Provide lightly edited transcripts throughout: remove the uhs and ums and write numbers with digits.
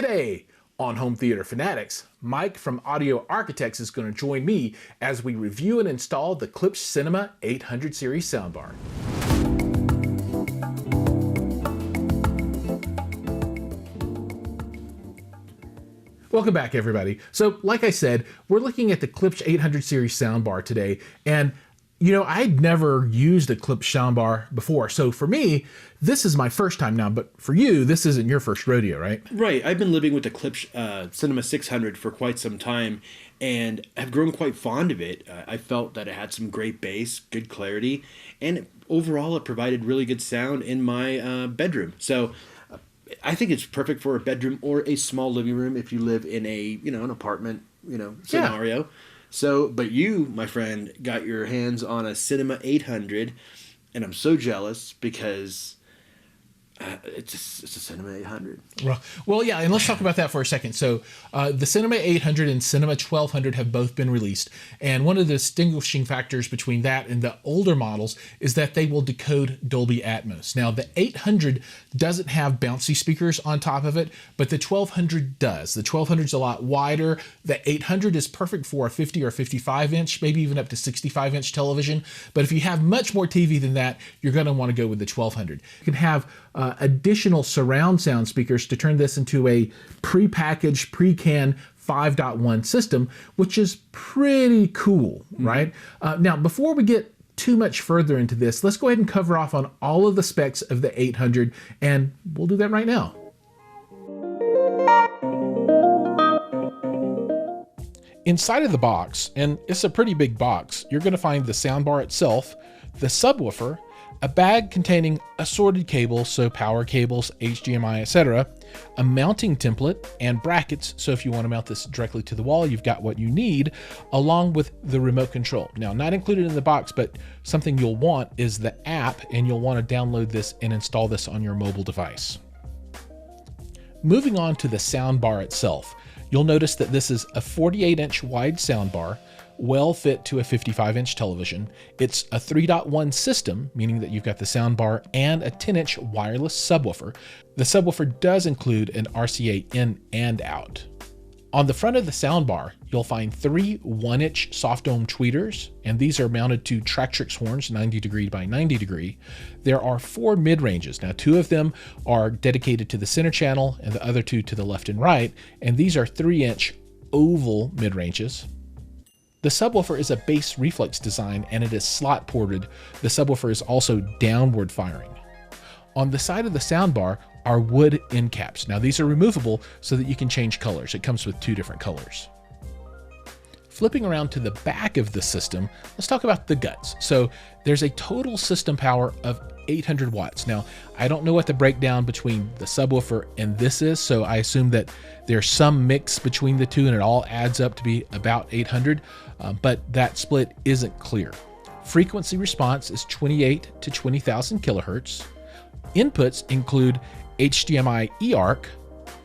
Today on Home Theater Fanatics, Mike from Audio Architects is going to join me as we review and install the Klipsch Cinema 800 series soundbar. Welcome back, everybody. So, like I said, we're looking at the Klipsch 800 series soundbar today, and you know, I'd never used a Klipsch soundbar before, so for me, this is my first time now, but for you, this isn't your first rodeo, right? Right. I've been living with the Klipsch Cinema 600 for quite some time, and have grown quite fond of it. I felt that it had some great bass, good clarity, and overall it provided really good sound in my bedroom. So I think it's perfect for a bedroom or a small living room if you live in an apartment, scenario. Yeah. So, but you, my friend, got your hands on a Cinema 800, and I'm so jealous because it's a Cinema 800. Well, yeah, and let's talk about that for a second. So, the Cinema 800 and Cinema 1200 have both been released, and one of the distinguishing factors between that and the older models is that they will decode Dolby Atmos. Now, the 800 doesn't have bouncy speakers on top of it, but the 1200 does. The 1200 is a lot wider. The 800 is perfect for a 50 or 55 inch, maybe even up to 65 inch television. But if you have much more TV than that, you're going to want to go with the 1200. You can have additional surround sound speakers to turn this into a pre-packaged, pre-canned 5.1 system, which is pretty cool, right? Now, before we get too much further into this, let's go ahead and cover off on all of the specs of the 800, and we'll do that right now. Inside of the box, and it's a pretty big box, you're going to find the soundbar itself, the subwoofer, a bag containing assorted cables, so power cables, HDMI, etc., a mounting template, and brackets, so if you want to mount this directly to the wall, you've got what you need, along with the remote control. Now, not included in the box, but something you'll want is the app, and you'll want to download this and install this on your mobile device. Moving on to the soundbar itself, you'll notice that this is a 48-inch wide soundbar, well fit to a 55-inch television. It's a 3.1 system, meaning that you've got the soundbar and a 10-inch wireless subwoofer. The subwoofer does include an RCA in and out. On the front of the soundbar, you'll find 3 1-inch soft dome tweeters, and these are mounted to Tractrix horns, 90 degree by 90 degree. There are 4 mid-ranges. Now, 2 of them are dedicated to the center channel and the other 2 to the left and right, and these are 3-inch oval mid-ranges. The subwoofer is a bass reflex design, and it is slot ported. The subwoofer is also downward firing. On the side of the soundbar are wood end caps. Now, these are removable so that you can change colors. It comes with 2 different colors. Flipping around to the back of the system, let's talk about the guts. So there's a total system power of 800 watts. Now, I don't know what the breakdown between the subwoofer and this is, so I assume that there's some mix between the two and it all adds up to be about 800, but that split isn't clear. Frequency response is 28 to 20,000 kilohertz. Inputs include HDMI eARC,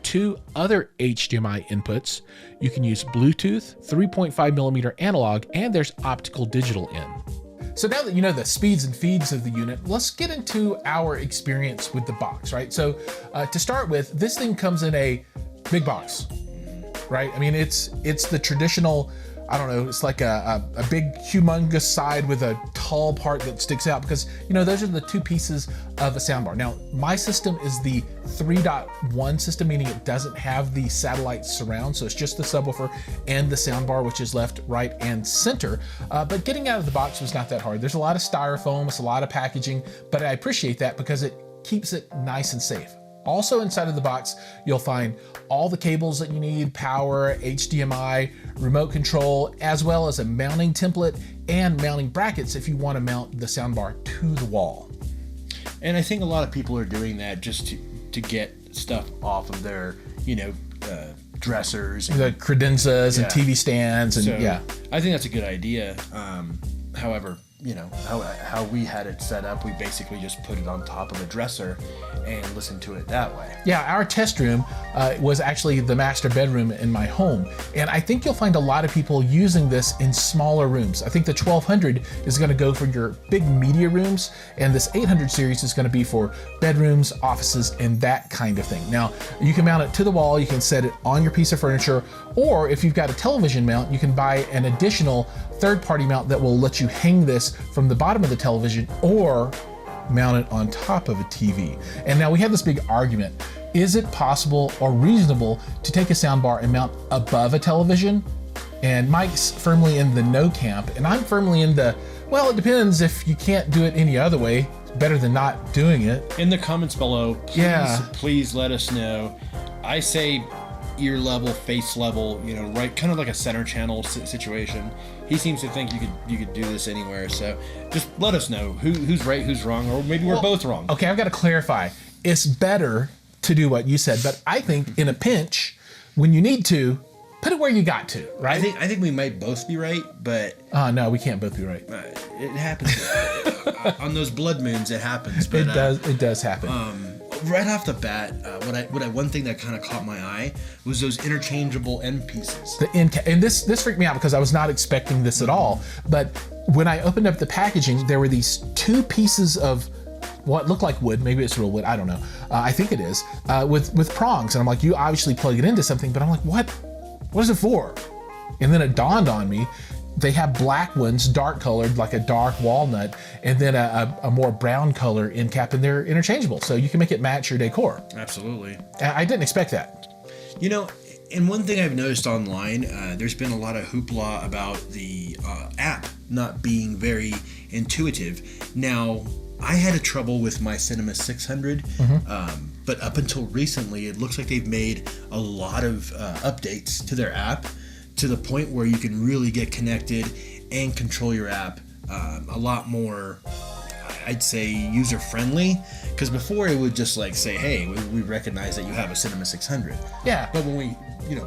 2 other HDMI inputs. You can use Bluetooth, 3.5 millimeter analog, and there's optical digital in. So now that you know the speeds and feeds of the unit, let's get into our experience with the box, right? So to start with, this thing comes in a big box, right? I mean, it's the traditional, I don't know, it's like a big humongous side with a tall part that sticks out because, you know, those are the 2 pieces of a soundbar. Now, my system is the 3.1 system, meaning it doesn't have the satellite surround, so it's just the subwoofer and the soundbar, which is left, right, and center. But getting out of the box was not that hard. There's a lot of styrofoam, it's a lot of packaging, but I appreciate that because it keeps it nice and safe. Also inside of the box, you'll find all the cables that you need, power, HDMI, remote control, as well as a mounting template and mounting brackets if you want to mount the soundbar to the wall. And I think a lot of people are doing that just to get stuff off of their, dressers. The credenzas and TV stands. And so, I think that's a good idea. However, how we had it set up. We basically just put it on top of a dresser and listened to it that way. Yeah, our test room was actually the master bedroom in my home. And I think you'll find a lot of people using this in smaller rooms. I think the 1200 is going to go for your big media rooms, and this 800 series is going to be for bedrooms, offices, and that kind of thing. Now, you can mount it to the wall, you can set it on your piece of furniture, or if you've got a television mount, you can buy an additional third-party mount that will let you hang this from the bottom of the television or mount it on top of a TV. And now we had this big argument. Is it possible or reasonable to take a soundbar and mount above a television? And Mike's firmly in the no camp, and I'm firmly in the, well, it depends. If you can't do it any other way, it's better than not doing it. In the comments below, please let us know. I say ear level, face level, right, kind of like a center channel situation. He seems to think you could do this anywhere, so just let us know who's right, who's wrong, or maybe we're both wrong. Okay, I've got to clarify. It's better to do what you said, but I think in a pinch, when you need to, put it where you got to, right? I think we might both be right, but no, we can't both be right. It happens on those blood moons. It happens. But, it does happen. Right off the bat, one thing that kind of caught my eye was those interchangeable end pieces. And this freaked me out because I was not expecting this at all. But when I opened up the packaging, there were these two pieces of what looked like wood. Maybe it's real wood. I don't know. I think it is with prongs. And I'm like, you obviously plug it into something. But I'm like, what? What is it for? And then it dawned on me. They have black ones, dark colored, like a dark walnut, and then a more brown color end cap, and they're interchangeable. So you can make it match your decor. Absolutely. I didn't expect that. And one thing I've noticed online, there's been a lot of hoopla about the app not being very intuitive. Now, I had a trouble with my Cinema 600, but up until recently, it looks like they've made a lot of updates to their app, to the point where you can really get connected and control your app a lot more, I'd say, user-friendly. Because before it would just like say, hey, we recognize that you have a Cinema 600. Yeah. But when we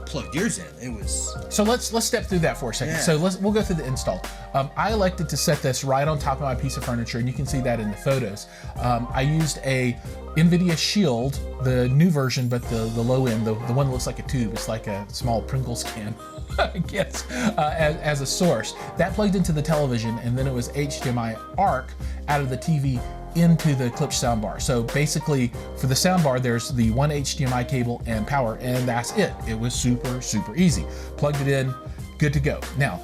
plugged yours in, it was... So let's step through that for a second. Yeah. So we'll go through the install. I elected to set this right on top of my piece of furniture, and you can see that in the photos. I used a NVIDIA Shield, the new version, but the low end, the one that looks like a tube. It's like a small Pringles can, I guess, as a source. That plugged into the television, and then it was HDMI ARC out of the TV into the Klipsch soundbar. So basically, for the soundbar, there's the one HDMI cable and power, and that's it. It was super, super easy. Plugged it in, good to go. Now,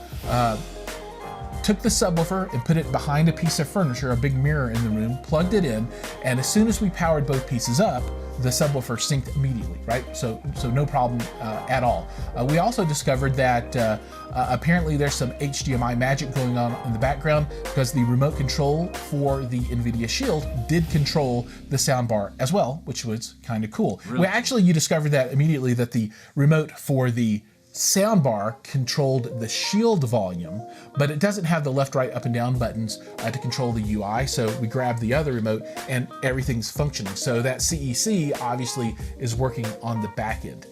took the subwoofer and put it behind a piece of furniture, a big mirror in the room, plugged it in, and as soon as we powered both pieces up, the subwoofer synced immediately, right? So no problem at all. We also discovered that apparently there's some HDMI magic going on in the background, because the remote control for the NVIDIA Shield did control the soundbar as well, which was kind of cool. Really? Well, actually, you discovered that immediately, that the remote for the soundbar controlled the Shield volume, but it doesn't have the left, right, up and down buttons to control the UI. So we grabbed the other remote and everything's functioning. So that CEC obviously is working on the back end.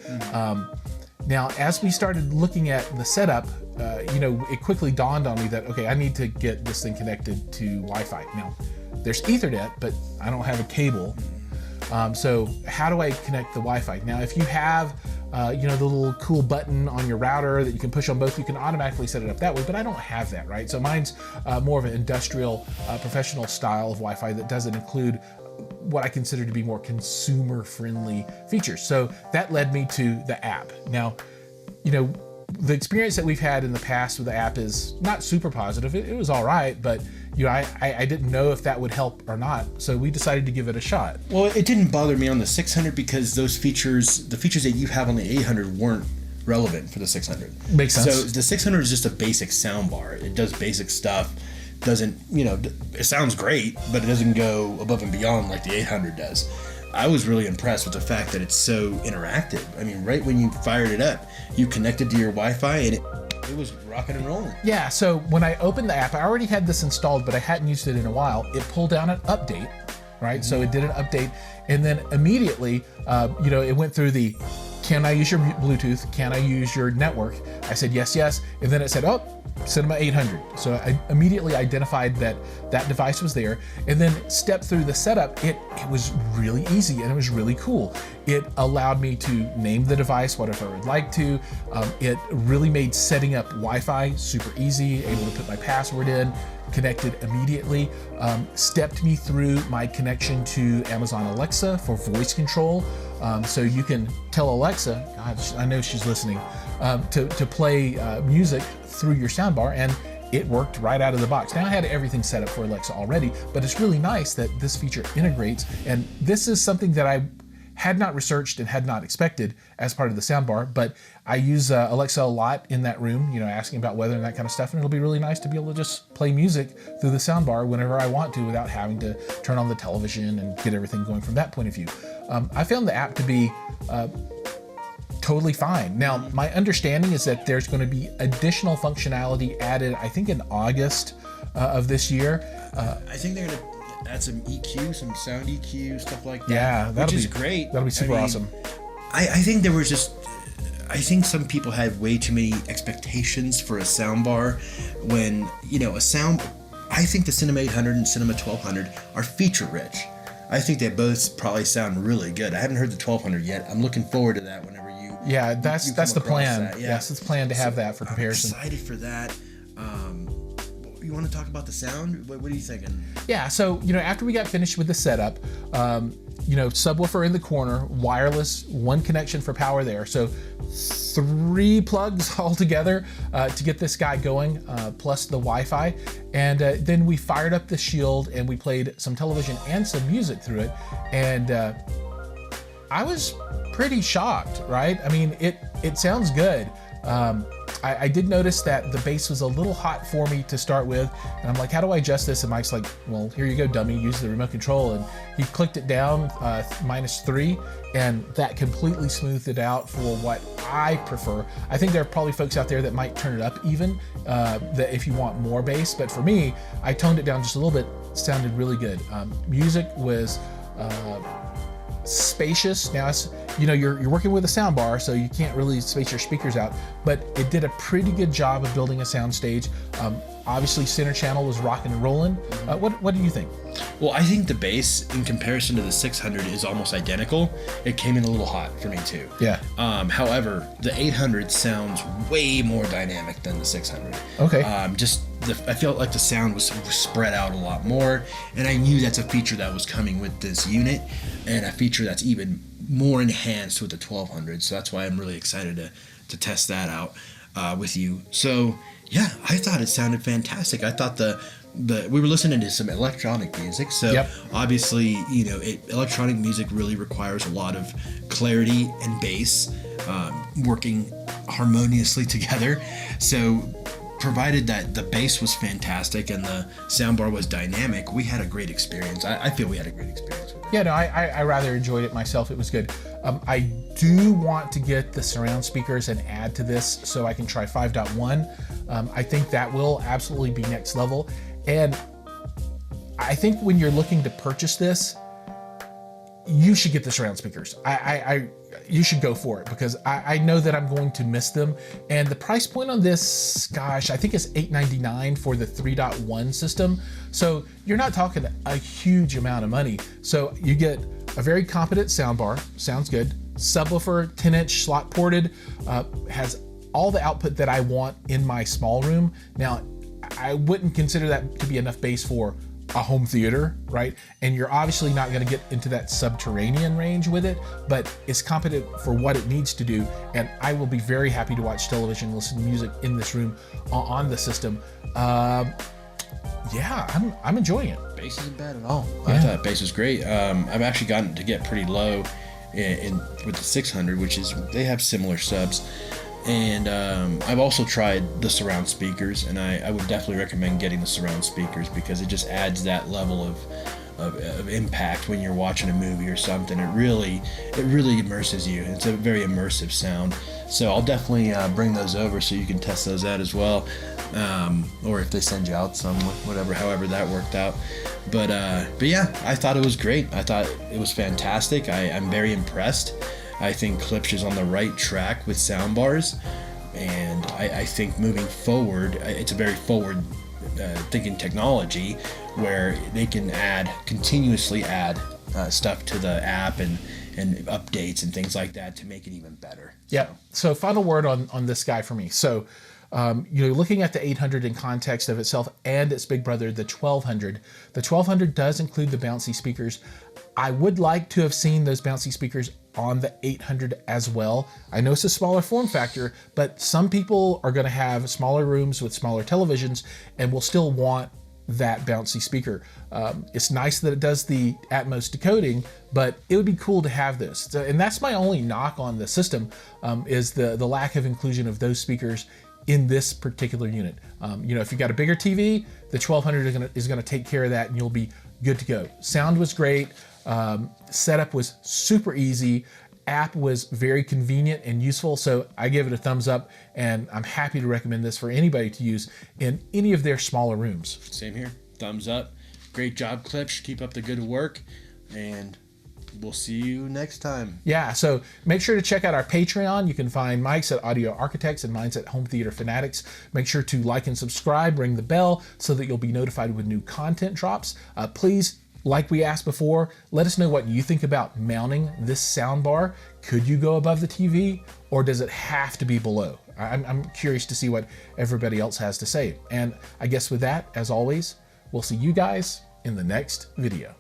Now, as we started looking at the setup, it quickly dawned on me that, okay, I need to get this thing connected to Wi-Fi. Now, there's Ethernet, but I don't have a cable. So how do I connect the Wi-Fi? Now, if you have the little cool button on your router that you can push on both, you can automatically set it up that way, but I don't have that, right? So mine's more of an industrial, professional style of Wi-Fi that doesn't include what I consider to be more consumer-friendly features. So that led me to the app. Now, the experience that we've had in the past with the app is not super positive. It was all right, but I didn't know if that would help or not, so we decided to give it a shot. Well, it didn't bother me on the 600 because those features, the features that you have on the 800, weren't relevant for the 600. Makes sense. So the 600 is just a basic soundbar. It does basic stuff. Doesn't, it sounds great, but it doesn't go above and beyond like the 800 does. I was really impressed with the fact that it's so interactive. I mean, right when you fired it up, you connected to your Wi-Fi and it was rocking and rolling. Yeah, so when I opened the app, I already had this installed, but I hadn't used it in a while. It pulled down an update, right? Mm-hmm. So it did an update, and then immediately, it went through the can I use your Bluetooth? Can I use your network? I said, yes, yes. And then it said, oh, Cinema 800. So I immediately identified that that device was there, and then stepped through the setup. It was really easy, and it was really cool. It allowed me to name the device whatever I would like to. It really made setting up Wi-Fi super easy, able to put my password in, connected immediately, stepped me through my connection to Amazon Alexa for voice control. So you can tell Alexa, God, I know she's listening, to play music through your soundbar, and it worked right out of the box. Now I had everything set up for Alexa already, but it's really nice that this feature integrates, and this is something that I had not researched and had not expected as part of the soundbar, but I use Alexa a lot in that room, you know, asking about weather and that kind of stuff, and it'll be really nice to be able to just play music through the soundbar whenever I want to without having to turn on the television and get everything going from that point of view. I found the app to be totally fine. Now, my understanding is that there's going to be additional functionality added, I think in August of this year. I think they're going to add some EQ, some sound EQ, stuff like that. Yeah, which is great. That'll be super awesome. I think there was just, I think some people had way too many expectations for a soundbar when, you know, I think the Cinema 800 and Cinema 1200 are feature rich. I think they both probably sound really good. I haven't heard the 1200 yet. I'm looking forward to that whenever you. Yeah, that's the plan. That. Yeah. Yes, it's planned to have that for comparison. I'm excited for that. You want to talk about the sound? What are you thinking? Yeah, so, you know, after we got finished with the setup, you know, subwoofer in the corner, wireless, one connection for power there. So 3 plugs all together to get this guy going, plus the Wi-Fi. And then we fired up the Shield and we played some television and some music through it. And I was pretty shocked, right? I mean, it sounds good. I did notice that the bass was a little hot for me to start with, and I'm like, how do I adjust this? And Mike's like, well, here you go, dummy, use the remote control. And he clicked it down, -3, and that completely smoothed it out for what I prefer. I think there are probably folks out there that might turn it up even, that if you want more bass, but for me, I toned it down just a little bit. It sounded really good. Music was spacious. Now, it's, you know, you're working with a sound bar, so you can't really space your speakers out, but it did a pretty good job of building a sound stage. Obviously, center channel was rocking and rolling. What do you think? Well, I think the bass in comparison to the 600 is almost identical. It came in a little hot for me too. Yeah. However, the 800 sounds way more dynamic than the 600. Okay. I felt like the sound was spread out a lot more, and I knew that's a feature that was coming with this unit, and a feature that's even more enhanced with the 1200. So that's why I'm really excited to test that out with you. So yeah, I thought it sounded fantastic. I thought we were listening to some electronic music, so yep. Obviously, you know, electronic music really requires a lot of clarity and bass working harmoniously together. So provided that the bass was fantastic and the soundbar was dynamic, we had a great experience. I feel we had a great experience with it. Yeah, no, I rather enjoyed it myself. It was good. I do want to get the surround speakers and add to this so I can try 5.1. I think that will absolutely be next level. And I think when you're looking to purchase this, you should get the surround speakers. You should go for it, because I know that I'm going to miss them. And the price point on this, gosh, I think it's $899 for the 3.1 system. So you're not talking a huge amount of money. So you get a very competent soundbar, sounds good. Subwoofer, 10-inch slot ported, has all the output that I want in my small room. Now, I wouldn't consider that to be enough bass for a home theater, right? And you're obviously not going to get into that subterranean range with it, but it's competent for what it needs to do. And I will be very happy to watch television, listen to music in this room on the system. Yeah, I'm enjoying it. Bass isn't bad at all. Yeah. I thought bass was great. I've actually gotten to get pretty low in with the 600, which is, they have similar subs. And I've also tried the surround speakers, and I would definitely recommend getting the surround speakers, because it just adds that level of impact when you're watching a movie or something. It really immerses you. It's a very immersive sound. So I'll definitely bring those over so you can test those out as well, or if they send you out some, however that worked out. But yeah, I thought it was great. I thought it was fantastic. I'm very impressed. I think Klipsch is on the right track with soundbars, and I think moving forward, it's a very forward thinking technology where they can continuously add stuff to the app and updates and things like that to make it even better. Yeah. So final word on this guy for me. So, looking at the 800 in context of itself and its big brother, the 1200. The 1200 does include the bouncy speakers. I would like to have seen those bouncy speakers on the 800 as well. I know it's a smaller form factor, but some people are going to have smaller rooms with smaller televisions and will still want that bouncy speaker. It's nice that it does the Atmos decoding, but it would be cool to have this. So, and that's my only knock on the system, is the lack of inclusion of those speakers in this particular unit. If you've got a bigger TV, the 1200 is gonna take care of that and you'll be good to go. Sound was great. Setup was super easy. App was very convenient and useful, so I give it a thumbs up, and I'm happy to recommend this for anybody to use in any of their smaller rooms. Same here. Thumbs up. Great job, Klipsch. Keep up the good work, and we'll see you next time. Yeah, so make sure to check out our Patreon. You can find Mike's at Audio Architects and mine's at Home Theater Fanatics. Make sure to like and subscribe, ring the bell so that you'll be notified when new content drops. Please, like we asked before, let us know what you think about mounting this soundbar. Could you go above the TV, or does it have to be below? I'm curious to see what everybody else has to say. And I guess with that, as always, we'll see you guys in the next video.